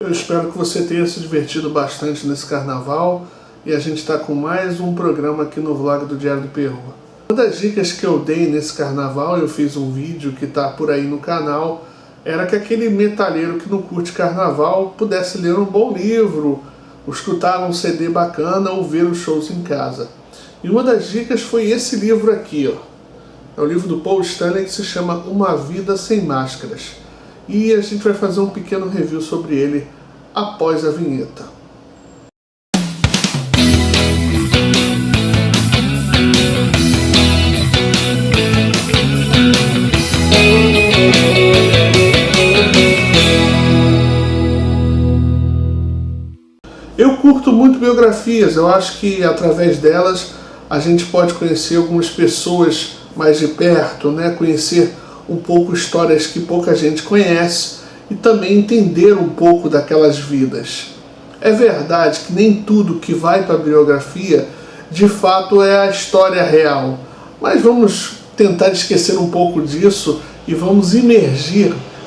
Eu espero que você tenha se divertido bastante nesse carnaval e a gente está com mais um programa aqui no vlog do Diário do Perrua. Uma das dicas que eu dei nesse carnaval, eu fiz um vídeo que está por aí no canal, era que aquele metalheiro que não curte carnaval pudesse ler um bom livro, escutar um CD bacana ou ver os shows em casa. E uma das dicas foi esse livro aqui, ó. É o livro do Paul Stanley que se chama Uma Vida Sem Máscaras. E a gente vai fazer um pequeno review sobre ele após a vinheta. Eu curto muito biografias, eu acho que através delas a gente pode conhecer algumas pessoas mais de perto, né? Conhecer um pouco histórias que pouca gente conhece e também entender um pouco daquelas vidas. É verdade que nem tudo que vai para a biografia de fato é a história real, mas vamos tentar esquecer um pouco disso e vamos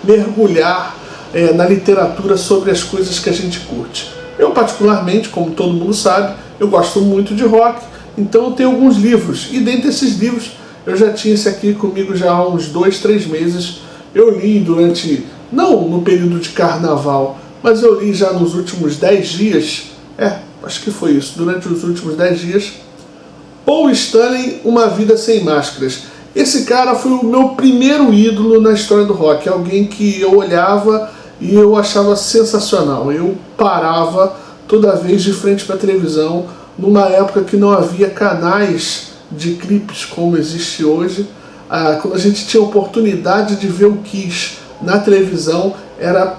mergulhar na literatura sobre as coisas que a gente curte. Eu particularmente, como todo mundo sabe, eu gosto muito de rock, então eu tenho alguns livros, e dentre esses livros eu já tinha esse aqui comigo já há uns 2, 3 meses. Eu li durante, não no período de carnaval, mas eu li já nos últimos 10 dias, acho que foi isso, durante os últimos 10 dias, Paul Stanley, Uma Vida Sem Máscaras. Esse cara foi o meu primeiro ídolo na história do rock, alguém que eu olhava e eu achava sensacional. Eu parava toda vez de frente para a televisão, numa época que não havia canais de clipes como existe hoje. Quando a gente tinha a oportunidade de ver o Kiss na televisão, era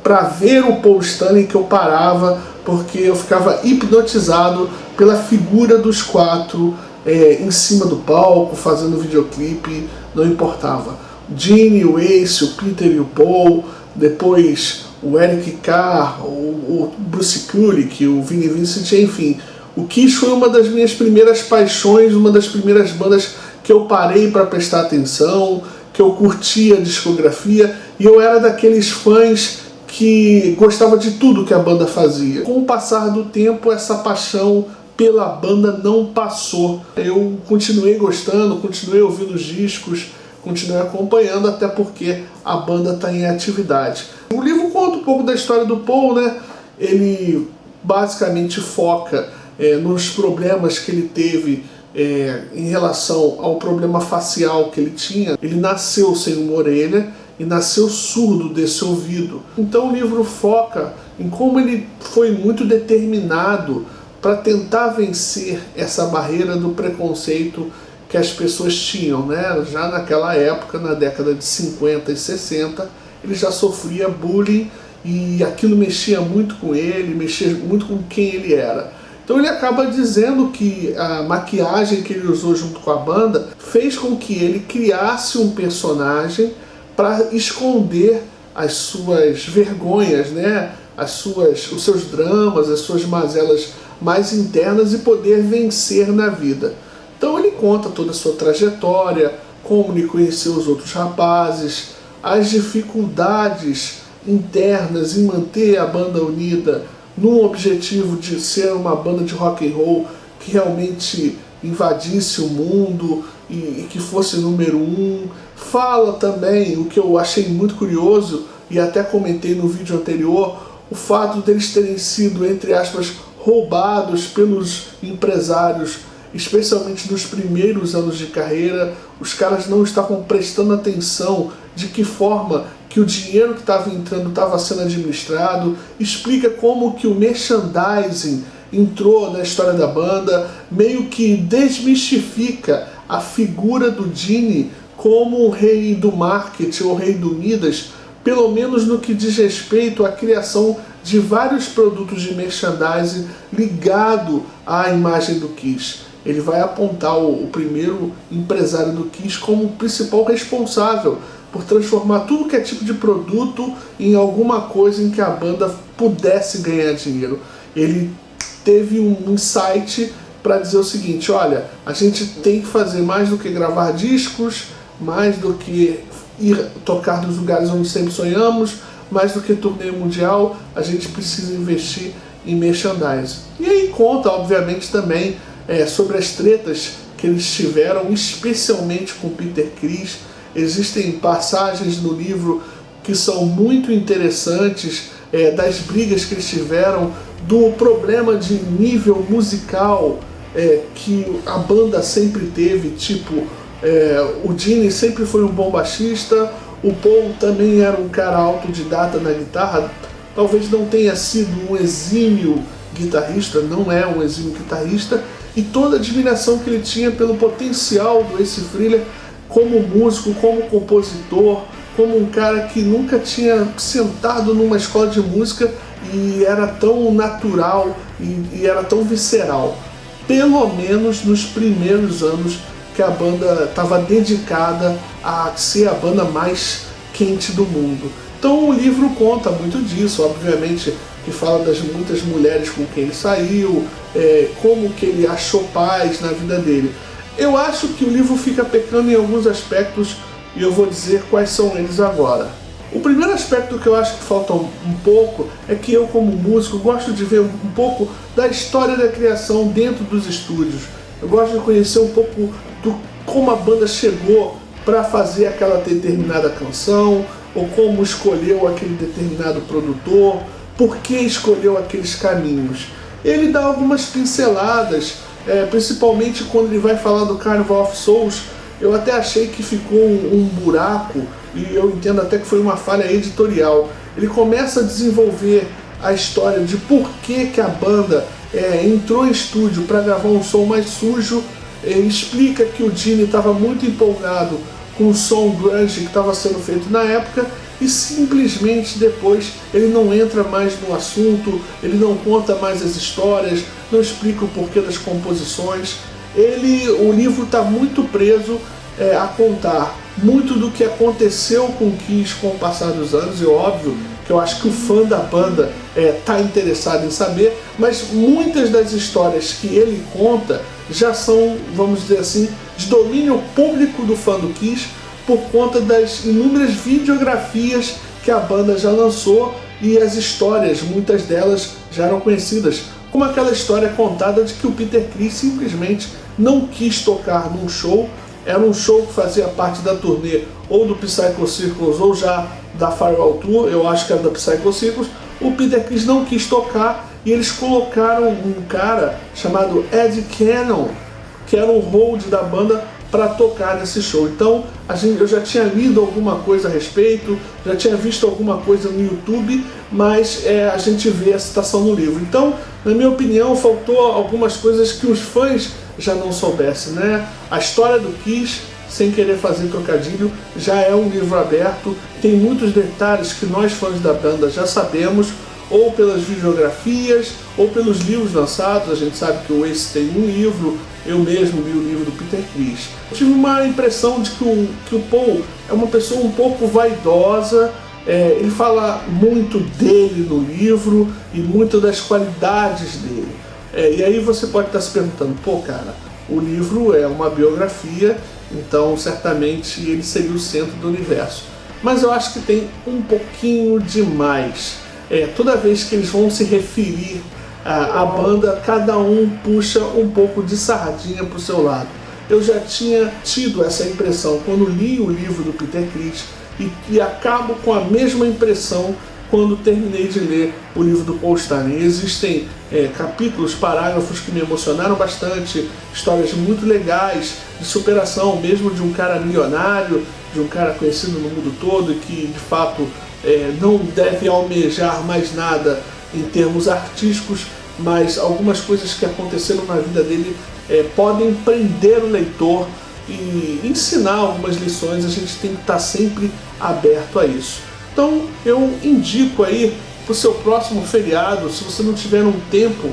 para ver o Paul Stanley que eu parava, porque eu ficava hipnotizado pela figura dos quatro em cima do palco, fazendo videoclipe, não importava. Gene, o Ace, o Peter e o Paul, depois o Eric Carr, o Bruce Kulick, o Vinnie Vincent, enfim. O Kiss foi uma das minhas primeiras paixões, uma das primeiras bandas que eu parei para prestar atenção, que eu curtia a discografia, e eu era daqueles fãs que gostava de tudo que a banda fazia. Com o passar do tempo, essa paixão pela banda não passou. Eu continuei gostando, continuei ouvindo os discos, continuei acompanhando, até porque a banda está em atividade. O livro conta um pouco da história do Paul, né? Ele basicamente foca nos problemas que ele teve em relação ao problema facial que ele tinha. Ele nasceu sem uma orelha e nasceu surdo desse ouvido. Então o livro foca em como ele foi muito determinado para tentar vencer essa barreira do preconceito que as pessoas tinham, né? Já naquela época, na década de 50 e 60, ele já sofria bullying e aquilo mexia muito com ele, mexia muito com quem ele era. Então ele acaba dizendo que a maquiagem que ele usou junto com a banda fez com que ele criasse um personagem para esconder as suas vergonhas, né? Os seus dramas, as suas mazelas mais internas e poder vencer na vida. Então ele conta toda a sua trajetória, como ele conheceu os outros rapazes, as dificuldades internas em manter a banda unida num objetivo de ser uma banda de rock and roll que realmente invadisse o mundo e que fosse número 1. Fala também, o que eu achei muito curioso e até comentei no vídeo anterior, o fato deles terem sido, entre aspas, roubados pelos empresários, especialmente nos primeiros anos de carreira. Os caras não estavam prestando atenção de que forma que o dinheiro que estava entrando estava sendo administrado. Explica como que o merchandising entrou na história da banda, meio que desmistifica a figura do Gene como o rei do marketing, ou rei do Midas, pelo menos no que diz respeito à criação de vários produtos de merchandising ligado à imagem do Kiss. Ele vai apontar o primeiro empresário do Kiss como o principal responsável por transformar tudo que é tipo de produto em alguma coisa em que a banda pudesse ganhar dinheiro. Ele teve um insight para dizer o seguinte: olha, a gente tem que fazer mais do que gravar discos, mais do que ir tocar nos lugares onde sempre sonhamos, mais do que turnê mundial, a gente precisa investir em merchandising. E aí conta, obviamente, também sobre as tretas que eles tiveram, especialmente com Peter Criss. Existem passagens no livro que são muito interessantes, das brigas que eles tiveram, do problema de nível musical que a banda sempre teve, tipo, o Gene sempre foi um bom baixista, o Paul também era um cara autodidata na guitarra, talvez não tenha sido um exímio guitarrista, não é um exímio guitarrista, e toda a admiração que ele tinha pelo potencial do Ace Frehley como músico, como compositor, como um cara que nunca tinha sentado numa escola de música e era tão natural e era tão visceral. Pelo menos nos primeiros anos que a banda estava dedicada a ser a banda mais quente do mundo. Então o livro conta muito disso, obviamente, que fala das muitas mulheres com quem ele saiu, como que ele achou paz na vida dele. Eu acho que o livro fica pecando em alguns aspectos e eu vou dizer quais são eles agora. O primeiro aspecto que eu acho que falta um pouco é que eu, como músico, gosto de ver um pouco da história da criação dentro dos estúdios. Eu gosto de conhecer um pouco do como a banda chegou para fazer aquela determinada canção, ou como escolheu aquele determinado produtor, por que escolheu aqueles caminhos. Ele dá algumas pinceladas, principalmente quando ele vai falar do Carnival of Souls. Eu até achei que ficou um buraco, e eu entendo até que foi uma falha editorial. Ele começa a desenvolver a história de por que a banda entrou em estúdio para gravar um som mais sujo. Ele explica que o Gene estava muito empolgado com o som grunge que estava sendo feito na época, e simplesmente depois ele não entra mais no assunto, ele não conta mais as histórias, não explica o porquê das composições. O livro está muito preso a contar muito do que aconteceu com o Kiss com o passar dos anos, e óbvio que eu acho que o fã da banda está interessado em saber, mas muitas das histórias que ele conta já são, vamos dizer assim, de domínio público do fã do Kiss, por conta das inúmeras videografias que a banda já lançou, e as histórias, muitas delas já eram conhecidas, como aquela história contada de que o Peter Criss simplesmente não quis tocar num show. Era um show que fazia parte da turnê ou do Psycho Circus ou já da Farewell Tour, eu acho que era da Psycho Circus. O Peter Criss não quis tocar e eles colocaram um cara chamado Ed Cannon, que era um hold da banda, para tocar nesse show. Então eu já tinha lido alguma coisa a respeito, já tinha visto alguma coisa no YouTube, mas a gente vê a citação no livro. Então, na minha opinião, faltou algumas coisas que os fãs já não soubessem, né? A história do Kiss, sem querer fazer trocadilho, já é um livro aberto, tem muitos detalhes que nós fãs da banda já sabemos, ou pelas videografias, ou pelos livros lançados. A gente sabe que o Ace tem um livro, eu mesmo li o livro do Peter Criss. Eu tive uma impressão de que o Paul é uma pessoa um pouco vaidosa, ele fala muito dele no livro e muito das qualidades dele. E aí você pode estar se perguntando, pô cara, o livro é uma biografia, então certamente ele seria o centro do universo. Mas eu acho que tem um pouquinho demais. Toda vez que eles vão se referir à banda, cada um puxa um pouco de sardinha para o seu lado. Eu já tinha tido essa impressão quando li o livro do Peter Criss e acabo com a mesma impressão quando terminei de ler o livro do Paul Stanley. Existem capítulos, parágrafos que me emocionaram bastante, histórias muito legais de superação, mesmo de um cara milionário, de um cara conhecido no mundo todo e que de fato não deve almejar mais nada em termos artísticos, mas algumas coisas que aconteceram na vida dele podem prender o leitor e ensinar algumas lições. A gente tem que estar sempre aberto a isso. Então eu indico aí para o seu próximo feriado, se você não tiver um tempo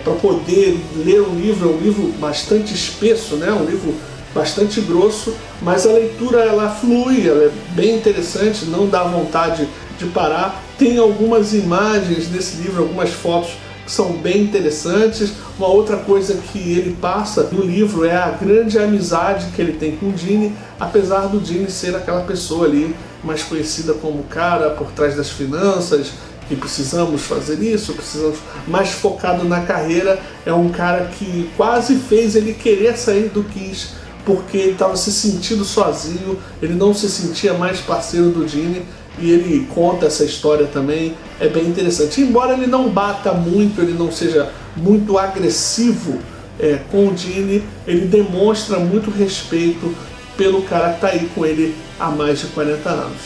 para poder ler um livro bastante espesso, né? Um livro bastante grosso, mas a leitura ela flui, ela é bem interessante, não dá vontade de parar. Tem algumas imagens nesse livro, algumas fotos que são bem interessantes. Uma outra coisa que ele passa no livro é a grande amizade que ele tem com o Gene, apesar do Gene ser aquela pessoa ali mais conhecida como o cara por trás das finanças, que precisamos fazer isso, precisamos, mais focado na carreira. É um cara que quase fez ele querer sair do Kiss, porque ele estava se sentindo sozinho, ele não se sentia mais parceiro do Gene, e ele conta essa história também, é bem interessante. Embora ele não bata muito, ele não seja muito agressivo com o Gene, ele demonstra muito respeito pelo cara que está aí com ele há mais de 40 anos.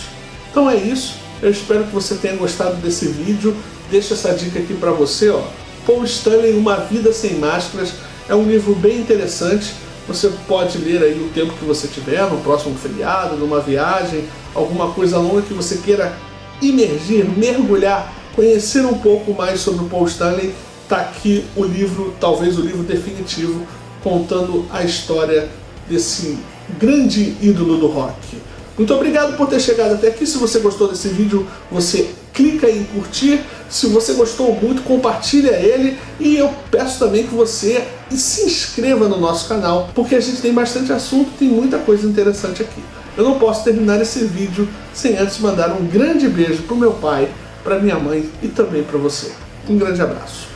Então é isso, eu espero que você tenha gostado desse vídeo. Deixo essa dica aqui para você, ó. Paul Stanley, Uma Vida Sem Máscaras, é um livro bem interessante. Você pode ler aí o tempo que você tiver, no próximo feriado, numa viagem, alguma coisa longa que você queira imergir, mergulhar, conhecer um pouco mais sobre o Paul Stanley. Está aqui o livro, talvez o livro definitivo, contando a história desse grande ídolo do rock. Muito obrigado por ter chegado até aqui. Se você gostou desse vídeo, você clica em curtir. Se você gostou muito, compartilha ele. E eu peço também que você se inscreva no nosso canal, porque a gente tem bastante assunto, tem muita coisa interessante aqui. Eu não posso terminar esse vídeo sem antes mandar um grande beijo para o meu pai, para minha mãe e também para você. Um grande abraço.